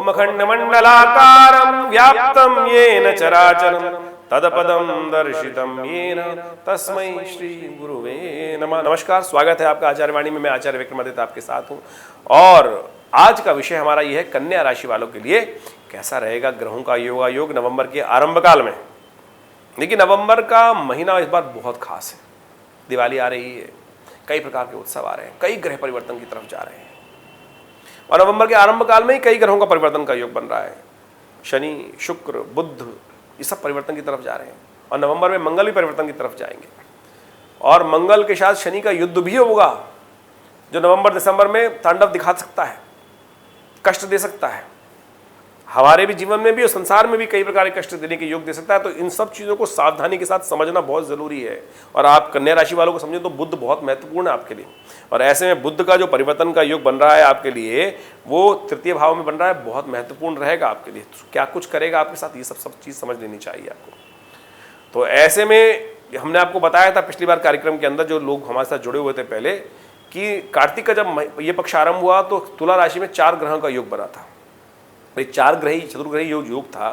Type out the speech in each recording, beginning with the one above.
ओम अखंडमंडलाकारं व्याप्तं येन चराचरं तदपदं दर्शितं येन तस्मै श्री गुरुवे नमः। नमस्कार, स्वागत है आपका आचार्यवाणी में। मैं आचार्य विक्रमादित्य आपके साथ हूँ और आज का विषय हमारा यह है कन्या राशि वालों के लिए कैसा रहेगा ग्रहों का योगायोग नवंबर के आरंभ काल में। देखिए, नवंबर का महीना इस बार बहुत खास है। दिवाली आ रही है, कई प्रकार के उत्सव आ रहे हैं, कई ग्रह परिवर्तन की तरफ जा रहे हैं और नवंबर के आरंभ काल में ही कई ग्रहों का परिवर्तन का योग बन रहा है। शनि, शुक्र, बुध, ये सब परिवर्तन की तरफ जा रहे हैं और नवंबर में मंगल भी परिवर्तन की तरफ जाएंगे और मंगल के साथ शनि का युद्ध भी होगा जो नवंबर दिसंबर में तांडव दिखा सकता है, कष्ट दे सकता है, हमारे भी जीवन में भी और संसार में भी कई प्रकार के कष्ट देने के योग दे सकता है। तो इन सब चीज़ों को सावधानी के साथ समझना बहुत ज़रूरी है और आप कन्या राशि वालों को समझें तो बुध बहुत महत्वपूर्ण है आपके लिए। और ऐसे में बुध का जो परिवर्तन का योग बन रहा है आपके लिए, वो तृतीय भाव में बन रहा है, बहुत महत्वपूर्ण रहेगा आपके लिए। तो क्या कुछ करेगा आपके साथ, ये सब चीज़ समझ लेनी चाहिए आपको। तो ऐसे में हमने आपको बताया था पिछली बार कार्यक्रम के अंदर, जो लोग हमारे साथ जुड़े हुए थे पहले, कि कार्तिक का जब ये पक्ष आरंभ हुआ तो तुला राशि में 4 ग्रहों का योग बना था। ये 4 ग्रही चतुर्ग्रही योग था,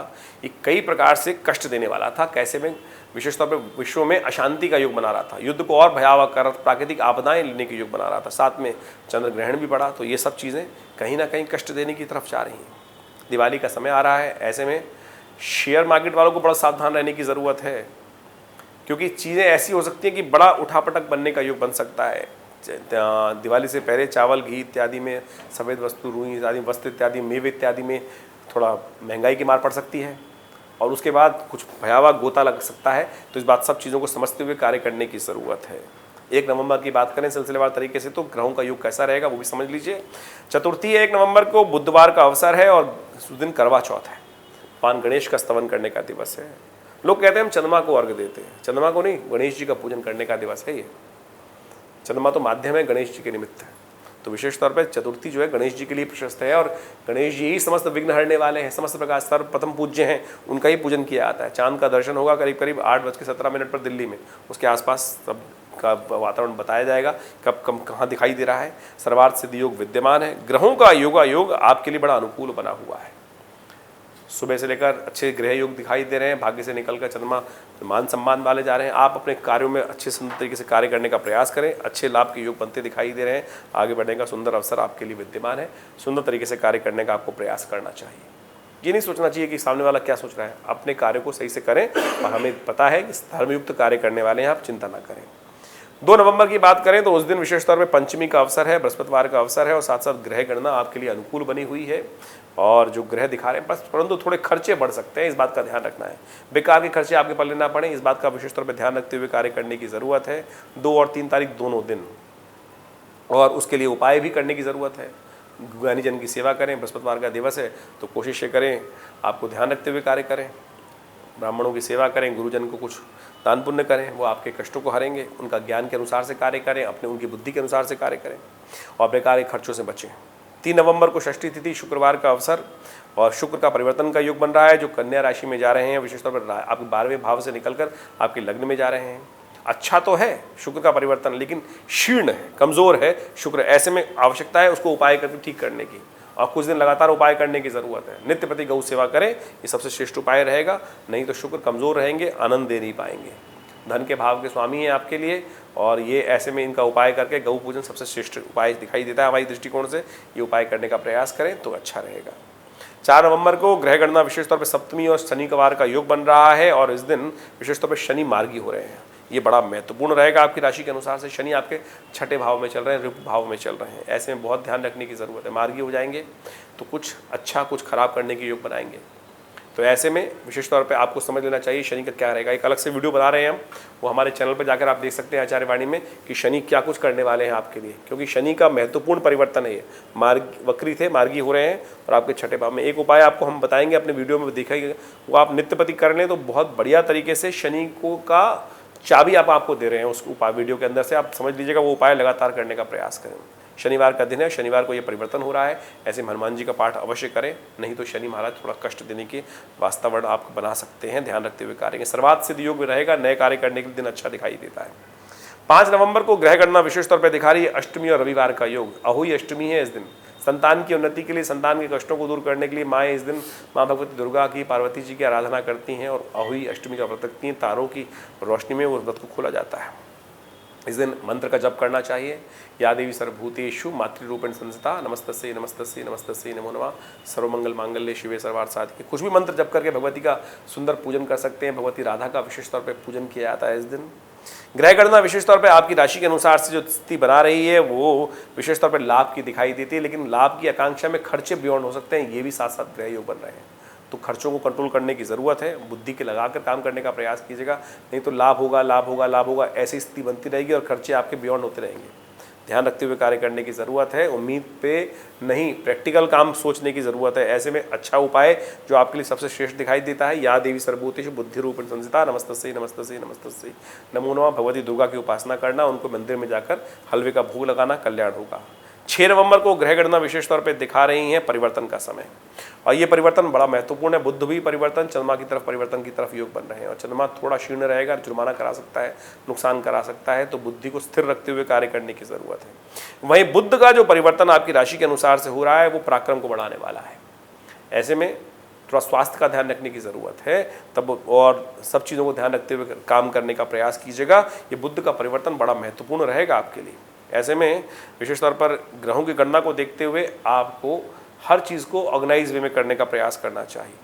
ये कई प्रकार से कष्ट देने वाला था। कैसे में विशेष तौर पर विश्व में अशांति का योग बना रहा था, युद्ध को और भयावह कर, प्राकृतिक आपदाएं लेने के योग बना रहा था, साथ में चंद्र ग्रहण भी पड़ा। तो ये सब चीज़ें कहीं ना कहीं कष्ट देने की तरफ जा रही हैं। दिवाली का समय आ रहा है, ऐसे में शेयर मार्केट वालों को बड़ा सावधान रहने की ज़रूरत है क्योंकि चीज़ें ऐसी हो सकती हैं कि बड़ा उठापटक बनने का योग बन सकता है। दिवाली से पहले चावल, घी इत्यादि में, सफ़ेद वस्तु, रुई इत्यादि वस्त्र इत्यादि, मेवे इत्यादि में थोड़ा महंगाई की मार पड़ सकती है और उसके बाद कुछ भयावह गोता लग सकता है। तो इस बात सब चीज़ों को समझते हुए कार्य करने की ज़रूरत है। 1 नवंबर की बात करें सिलसिलेवार तरीके से तो ग्रहों का योग कैसा रहेगा वो भी समझ लीजिए। चतुर्थी है 1 नवंबर को, बुधवार का अवसर है और उस दिन करवा चौथ है। भगवान गणेश का स्तवन करने का दिवस है। लोग कहते हैं हम चंद्रमा को अर्घ देते हैं, चंद्रमा को नहीं, गणेश जी का पूजन करने का दिवस है ये। चंद्रमा तो माध्यम है, गणेश जी के निमित्त है। तो विशेष तौर पर चतुर्थी जो है गणेश जी के लिए प्रशस्त है और गणेश जी ही समस्त विघ्न हरने वाले हैं, समस्त प्रकार सर्वप्रथम पूज्य हैं, उनका ही पूजन किया जाता है। चांद का दर्शन होगा करीब करीब 8:17 पर दिल्ली में, उसके आसपास सब का वातावरण बताया जाएगा कब कब कहाँ दिखाई दे रहा है। सर्वार्थ सिद्धि योग विद्यमान है। ग्रहों का योगायोग आपके लिए बड़ा अनुकूल बना हुआ है। सुबह से लेकर अच्छे ग्रह योग दिखाई दे रहे हैं। भाग्य से निकलकर चंद्रमा मान सम्मान वाले जा रहे हैं। आप अपने कार्यों में अच्छे सुंदर तरीके से कार्य करने का प्रयास करें। अच्छे लाभ के योग बनते दिखाई दे रहे हैं। आगे बढ़ने का सुंदर अवसर आपके लिए विद्यमान है। सुंदर तरीके से कार्य करने का आपको प्रयास करना चाहिए। ये नहीं सोचना चाहिए कि सामने वाला क्या सोच रहा है। अपने कार्य को सही से करें और हमें पता है कि धर्मयुक्त कार्य करने वाले हैं, आप चिंता ना करें। 2 नवंबर की बात करें तो उस दिन विशेष तौर पर पंचमी का अवसर है, बृहस्पतिवार का अवसर है और साथ साथ ग्रह गणना आपके लिए अनुकूल बनी हुई है और जो ग्रह दिखा रहे हैं बस, परंतु थोड़े खर्चे बढ़ सकते हैं, इस बात का ध्यान रखना है। बेकार के खर्चे आपके पल्ले ना पड़े, इस बात का विशेष तौर पर ध्यान रखते हुए कार्य करने की ज़रूरत है। 2 और 3 तारीख दोनों दिन, और उसके लिए उपाय भी करने की ज़रूरत है। ज्ञानी जन की सेवा करें, बृहस्पतिवार का दिवस है तो कोशिश करें आपको ध्यान रखते हुए कार्य करें। ब्राह्मणों की सेवा करें, गुरुजन को कुछ दान पुण्य करें, वो आपके कष्टों को हरेंगे। उनका ज्ञान के अनुसार से कार्य करें, अपने उनकी बुद्धि के अनुसार से कार्य करें और बेकार के खर्चों से बचें। 3 नवंबर को षष्ठी तिथि शुक्रवार का अवसर और शुक्र का परिवर्तन का योग बन रहा है जो कन्या राशि में जा रहे हैं। विशेष तौर पर आपके 12वें भाव से निकलकर आपके लग्न में जा रहे हैं। अच्छा तो है शुक्र का परिवर्तन, लेकिन क्षीण है, कमज़ोर है शुक्र। ऐसे में आवश्यकता है उसको उपाय करके ठीक करने की और कुछ दिन लगातार उपाय करने की ज़रूरत है। नित्य प्रति गौ सेवा करें, ये सबसे श्रेष्ठ उपाय रहेगा। नहीं तो शुक्र कमज़ोर रहेंगे, आनंद दे नहीं पाएंगे। धन के भाव के स्वामी हैं आपके लिए और ये ऐसे में इनका उपाय करके गौ पूजन सबसे श्रेष्ठ उपाय दिखाई देता है हमारी दृष्टिकोण से। ये उपाय करने का प्रयास करें तो अच्छा रहेगा। 4 नवंबर को ग्रह गणना विशेष तौर पर सप्तमी और शनिवार का योग बन रहा है और इस दिन विशेष तौर पर शनि मार्गी हो रहे हैं। ये बड़ा महत्वपूर्ण रहेगा आपकी राशि के अनुसार से। शनि आपके 6ठे भाव में चल रहे हैं, ऋण भाव में चल रहे हैं। ऐसे में बहुत ध्यान रखने की ज़रूरत है। मार्गी हो जाएंगे तो कुछ अच्छा कुछ खराब करने के योग बनाएंगे। तो ऐसे में विशेष तौर पे आपको समझ लेना चाहिए शनि का क्या रहेगा। एक अलग से वीडियो बना रहे हैं हम, वो हमारे चैनल पर जाकर आप देख सकते हैं आचार्यवाणी में कि शनि क्या कुछ करने वाले हैं आपके लिए, क्योंकि शनि का महत्वपूर्ण परिवर्तन है ये। वक्री थे, मार्गी हो रहे हैं और आपके 6ठे भाव में। एक उपाय आपको हम बताएंगे अपने वीडियो में, देखेंगे वो आप नित्यपति कर लें तो बहुत बढ़िया तरीके से शनि को का चाबी आपको दे रहे हैं उस उपाय वीडियो के अंदर से। आप समझ लीजिएगा, वो उपाय लगातार करने का प्रयास करें। शनिवार का दिन है, शनिवार को ये परिवर्तन हो रहा है, ऐसे हनुमान जी का पाठ अवश्य करें, नहीं तो शनि महाराज थोड़ा कष्ट देने के वातावरण आपको बना सकते हैं। ध्यान रखते हुए कार्य, सर्वार्थ सिद्धि योग में रहेगा, नए कार्य करने के दिन अच्छा दिखाई देता है। 5 नवंबर को ग्रह गणना विशेष तौर पर दिखा रही है अष्टमी और रविवार का योग। अहोई अष्टमी है इस दिन, संतान की उन्नति के लिए, संतान के कष्टों को दूर करने के लिए माँ इस दिन माँ भगवती दुर्गा की, पार्वती जी की आराधना करती हैं और अहोई अष्टमी का व्रत रखती हैं। तारों की रोशनी में वो व्रत को खोला जाता है। इस दिन मंत्र का जप करना चाहिए। या देवी सर्वभूतेषु मातृरूपेण संस्थिता नमस्तस्यै नमस्तस्यै नमस्तस्यै नमो नमः सर्वमंगल मांगल्ये शिवे सर्वार्थ साधिके। कुछ भी मंत्र जप करके भगवती का सुंदर पूजन कर सकते हैं। भगवती राधा का विशेष तौर पर पूजन किया जाता है इस दिन। ग्रह गणना विशेष तौर पे आपकी राशि के अनुसार से जो स्थिति बना रही है वो विशेष तौर पे लाभ की दिखाई देती है, लेकिन लाभ की आकांक्षा में खर्चे बियॉन्ड हो सकते हैं। ये भी साथ साथ ग्रह योग बन रहे हैं, तो खर्चों को कंट्रोल करने की ज़रूरत है। बुद्धि के लगाकर काम करने का प्रयास कीजिएगा, नहीं तो लाभ होगा लाभ होगा लाभ होगा ऐसी स्थिति बनती रहेगी और खर्चे आपके बियॉन्ड होते रहेंगे। ध्यान रखते हुए कार्य करने की ज़रूरत है। उम्मीद पे नहीं, प्रैक्टिकल काम सोचने की ज़रूरत है। ऐसे में अच्छा उपाय जो आपके लिए सबसे श्रेष्ठ दिखाई देता है, या देवी सर्वभूतेषु बुद्धि रूपेण संस्थिता नमस्तस्यै नमस्तस्यै नमस्तस्यै नमो नमः। भगवती दुर्गा की उपासना करना, उनको मंदिर में जाकर हलवे का भोग लगाना, कल्याण होगा। 6 नवंबर को ग्रह गणना विशेष तौर पे दिखा रही हैं परिवर्तन का समय, और ये परिवर्तन बड़ा महत्वपूर्ण है। बुध भी परिवर्तन, चंद्रमा की तरफ परिवर्तन की तरफ योग बन रहे हैं, और चंद्रमा थोड़ा क्षीण रहेगा, जुर्माना करा सकता है, नुकसान करा सकता है, तो बुद्धि को स्थिर रखते हुए कार्य करने की जरूरत है। वहीं बुध का जो परिवर्तन आपकी राशि के अनुसार से हो रहा है वो पराक्रम को बढ़ाने वाला है। ऐसे में थोड़ा स्वास्थ्य का ध्यान रखने की ज़रूरत है तब, और सब चीज़ों को ध्यान रखते हुए काम करने का प्रयास कीजिएगा। ये बुध का परिवर्तन बड़ा महत्वपूर्ण रहेगा आपके लिए। ऐसे में विशेष तौर पर ग्रहों की गणना को देखते हुए आपको हर चीज़ को ऑर्गेनाइज वे में करने का प्रयास करना चाहिए।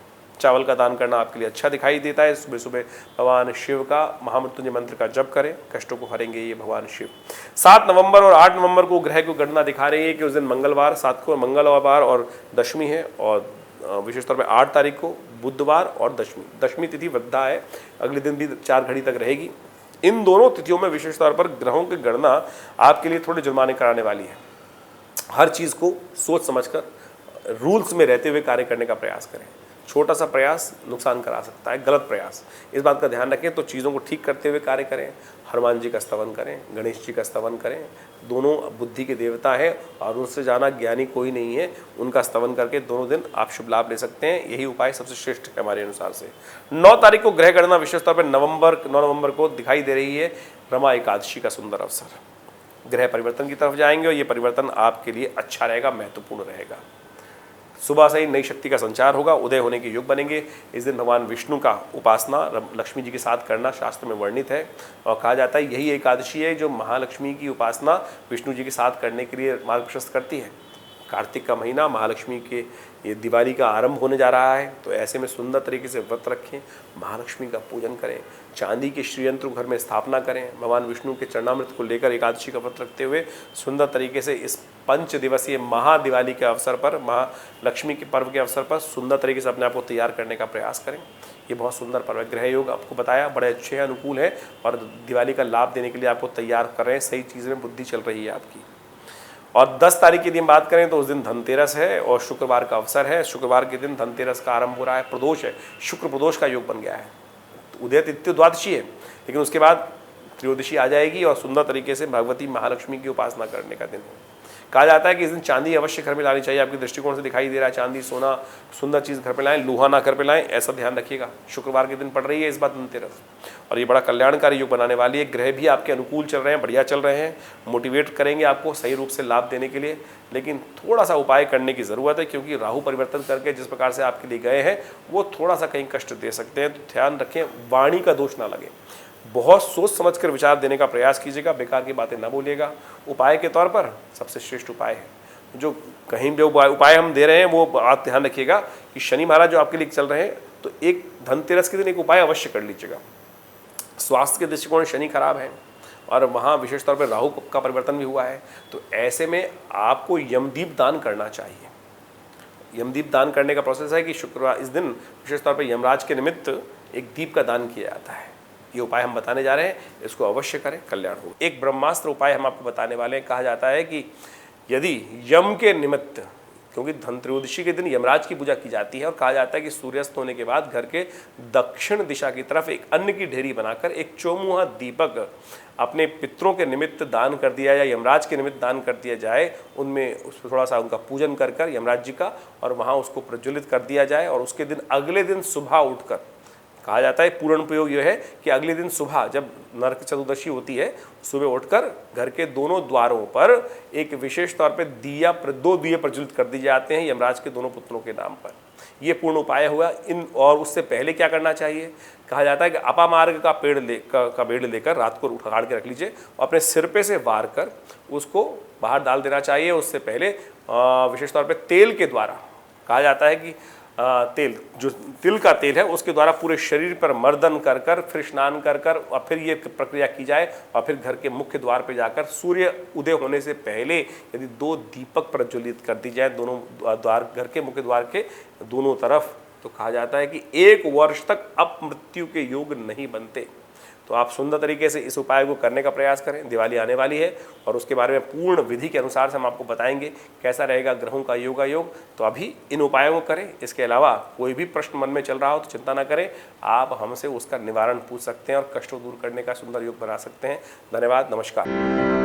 चावल का दान करना आपके लिए अच्छा दिखाई देता है। सुबह सुबह भगवान शिव का महामृत्युंजय मंत्र का जप करें, कष्टों को हरेंगे ये भगवान शिव। 7 नवंबर और 8 नवंबर को ग्रह की गणना दिखा रही है कि उस दिन मंगलवार 7 को मंगलवार और दशमी है, और विशेष तौर पर 8 तारीख को बुधवार और दशमी तिथि वृद्धा है, अगले दिन भी 4 घड़ी तक रहेगी। इन दोनों तिथियों में विशेष तौर पर ग्रहों की गणना आपके लिए थोड़े जुर्माने कराने वाली है। हर चीज़ को सोच समझकर रूल्स में रहते हुए कार्य करने का प्रयास करें। छोटा सा प्रयास नुकसान करा सकता है, गलत प्रयास, इस बात का ध्यान रखें। तो चीज़ों को ठीक करते हुए कार्य करें। हनुमान जी का स्तवन करें, गणेश जी का स्तवन करें, दोनों बुद्धि के देवता हैं और उनसे जाना ज्ञानी कोई नहीं है। उनका स्तवन करके दोनों दिन आप शुभ लाभ ले सकते हैं। यही उपाय सबसे श्रेष्ठ है हमारे अनुसार से। 9 तारीख को ग्रह गणना विशेष तौर पर 9 नवंबर को दिखाई दे रही है रमा एकादशी का सुंदर अवसर। ग्रह परिवर्तन की तरफ जाएंगे और ये परिवर्तन आपके लिए अच्छा रहेगा, महत्वपूर्ण रहेगा। सुबह से ही नई शक्ति का संचार होगा, उदय होने के युग बनेंगे। इस दिन भगवान विष्णु का उपासना लक्ष्मी जी के साथ करना शास्त्र में वर्णित है, और कहा जाता है यही एकादशी है जो महालक्ष्मी की उपासना विष्णु जी के साथ करने के लिए मार्ग प्रशस्त करती है। कार्तिक का महीना महालक्ष्मी के ये दिवाली का आरंभ होने जा रहा है, तो ऐसे में सुंदर तरीके से व्रत रखें, महालक्ष्मी का पूजन करें, चांदी के श्रीयंत्र घर में स्थापना करें। भगवान विष्णु के चरणामृत को लेकर एकादशी का व्रत रखते हुए सुंदर तरीके से इस 5 दिवसीय महादिवाली के अवसर पर, महालक्ष्मी के पर्व के अवसर पर सुंदर तरीके से अपने आप को तैयार करने का प्रयास करें। ये बहुत सुंदर पर्व है। ग्रह योग आपको बताया बड़े अच्छे हैं, अनुकूल है, और दिवाली का लाभ देने के लिए आपको तैयार कर रहे हैं। सही चीज़ में बुद्धि चल रही है आपकी। और 10 तारीख के दिन बात करें तो उस दिन धनतेरस है और शुक्रवार का अवसर है। शुक्रवार के दिन धनतेरस का आरंभ हो रहा है। प्रदोष है, शुक्र प्रदोष का योग बन गया है। उदय तिथि द्वादशी है, लेकिन उसके बाद त्रयोदशी आ जाएगी और सुंदर तरीके से भगवती महालक्ष्मी की उपासना करने का दिन है। कहा जाता है कि इस दिन चांदी अवश्य घर में लानी चाहिए। आपके दृष्टिकोण से दिखाई दे रहा है चांदी, सोना, सुंदर चीज़ घर पे लाएं, लोहा ना घर पे लाएं, ऐसा ध्यान रखिएगा। शुक्रवार के दिन पड़ रही है इस बार धनतेरस, और ये बड़ा कल्याणकारी योग बनाने वाली है। ग्रह भी आपके अनुकूल चल रहे हैं, बढ़िया चल रहे हैं, मोटिवेट करेंगे आपको सही रूप से लाभ देने के लिए। लेकिन थोड़ा सा उपाय करने की ज़रूरत है, क्योंकि राहु परिवर्तन करके जिस प्रकार से आपके लिए गए हैं वो थोड़ा सा कहीं कष्ट दे सकते हैं। तो ध्यान रखें, वाणी का दोष ना लगे। बहुत सोच समझकर विचार देने का प्रयास कीजिएगा, बेकार की बातें ना बोलिएगा। उपाय के तौर पर सबसे श्रेष्ठ उपाय है, जो कहीं भी उपाय हम दे रहे हैं वो आप ध्यान रखिएगा कि शनि महाराज जो आपके लिए चल रहे हैं, तो एक धनतेरस के दिन एक उपाय अवश्य कर लीजिएगा। स्वास्थ्य के दृष्टिकोण शनि खराब है और वहाँ विशेष तौर पर राहु का परिवर्तन भी हुआ है, तो ऐसे में आपको यमदीप दान करना चाहिए। यमदीप दान करने का प्रोसेस है कि शुक्रवार इस दिन विशेष तौर पर यमराज के निमित्त एक दीप का दान किया जाता है। ये उपाय हम बताने जा रहे हैं, इसको अवश्य करें, कल्याण हो। एक ब्रह्मास्त्र उपाय हम आपको बताने वाले हैं। कहा जाता है कि यदि यम के निमित्त, क्योंकि धनत्रयोदशी के दिन यमराज की पूजा की जाती है, और कहा जाता है कि सूर्यास्त होने के बाद घर के दक्षिण दिशा की तरफ एक अन्न की ढेरी बनाकर एक चौमुहा दीपक अपने पितरों के निमित्त दान कर दिया जाए, यमराज के निमित्त दान कर दिया जाए। उनमें उसमें थोड़ा सा उनका पूजन कर कर यमराज जी का, और वहाँ उसको प्रज्वलित कर दिया जाए। और उसके दिन अगले दिन सुबह उठकर कहा जाता है पूर्ण उपयोग यह है कि अगले दिन सुबह जब नरक चतुर्दशी होती है, सुबह उठकर घर के दोनों द्वारों पर एक विशेष तौर पे दो दिए प्रज्वलित कर दिए जाते हैं यमराज के दोनों पुत्रों के नाम पर। ये पूर्ण उपाय हुआ। और उससे पहले क्या करना चाहिए, कहा जाता है कि अपामार्ग का पेड़ लेकर रात को उखाड़ के रख लीजिए और अपने सिर पे से वार कर उसको बाहर डाल देना चाहिए। उससे पहले विशेष तौर पे तेल के द्वारा, कहा जाता है कि तेल जो तिल का तेल है उसके द्वारा पूरे शरीर पर मर्दन कर कर फिर स्नान कर कर और फिर ये प्रक्रिया की जाए और फिर घर के मुख्य द्वार पर जाकर सूर्य उदय होने से पहले यदि 2 दीपक प्रज्वलित कर दी जाए दोनों द्वार, घर के मुख्य द्वार के दोनों तरफ, तो कहा जाता है कि 1 वर्ष तक अपमृत्यु के योग नहीं बनते। तो आप सुंदर तरीके से इस उपाय को करने का प्रयास करें। दिवाली आने वाली है और उसके बारे में पूर्ण विधि के अनुसार से हम आपको बताएंगे कैसा रहेगा ग्रहों का योग। तो अभी इन उपायों को करें। इसके अलावा कोई भी प्रश्न मन में चल रहा हो तो चिंता ना करें, आप हमसे उसका निवारण पूछ सकते हैं और कष्टों दूर करने का सुंदर योग बना सकते हैं। धन्यवाद, नमस्कार।